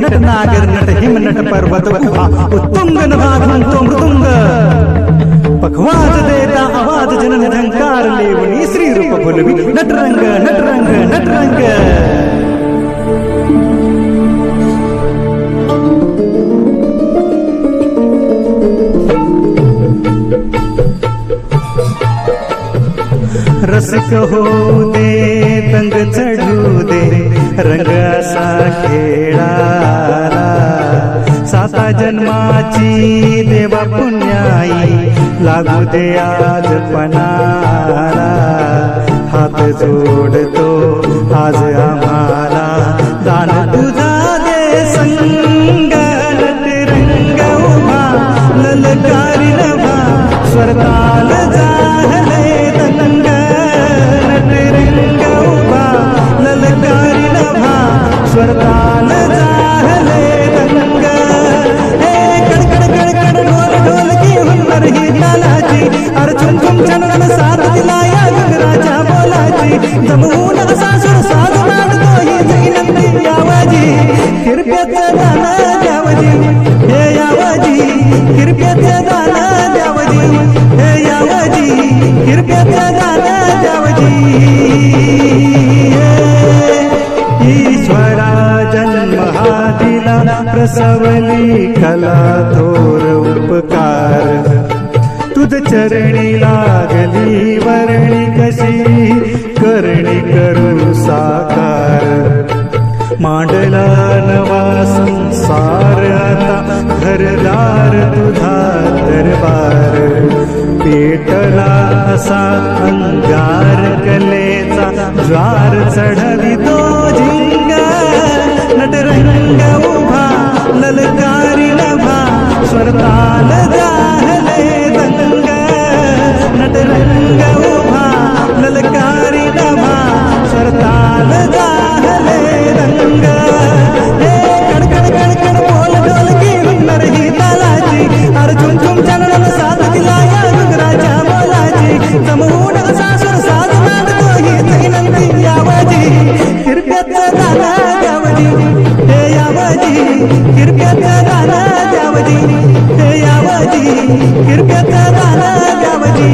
nut नागर nut हिम nut पर्वत उभा उत्तुंग नभाधुंतो मृदुंग पखवाज देता आवाज जनन झंकार लेवणी श्री रूप बोलवी नटरंग नटरंग नटरंग रसिक होऊ दे तंग चढू दे रंग असा खेळाला साता जन्माची देवा पुण्याई लागू दे आज पणाला हात जोडतो आज आम्हाला दान तुझा दे संग नटरंग उभा ललकारी नभा स्वर्गाल जाहले तंग नटरंग उभा ललकारी नभा स्वर्गाल जाहले तंग हे कडकड कडकड ढोल ढोलकी हुन्नर ही तालाची अर झुम झुम छनन साथ दिला या गगराच्या बोलाची जमून असा सुर साध मांडतो ही जैनंदी आवाजी किरप्याचं दान द्यावजी हे यावजी किरप्याचं दान द्यावजी हे यावजी किरप्याचं दान द्यावजी ईश्वरा जन्म हा दिला प्रसवली कला थोर उपकार तुझ चरणी लागली वर्णी कशी करणी करू साकार मांडला नवा संसार आता घरदार तुझा दरबार पेटला असा अंगार कलेचा ज्वार चढली तो झिंग नटरंग उभा ललकारी नभा स्वर्गाल जाहले तंग नटरंग उभा ललकारी नभा स्वर्गाल जाहले तंग हे कडकड कडकड बोल ढोलकी हुन्नर ही तालाची अर झुम झुम छनन साथ दिला या गगराच्या बोलाची जमून असा सुर साध मांडतो ही जैनंदी आवाजी किरप्याचं दान द्यावजी हे यावजी किरप्याचं दान द्यावजी हे यावजी किरप्याचं दान द्यावजी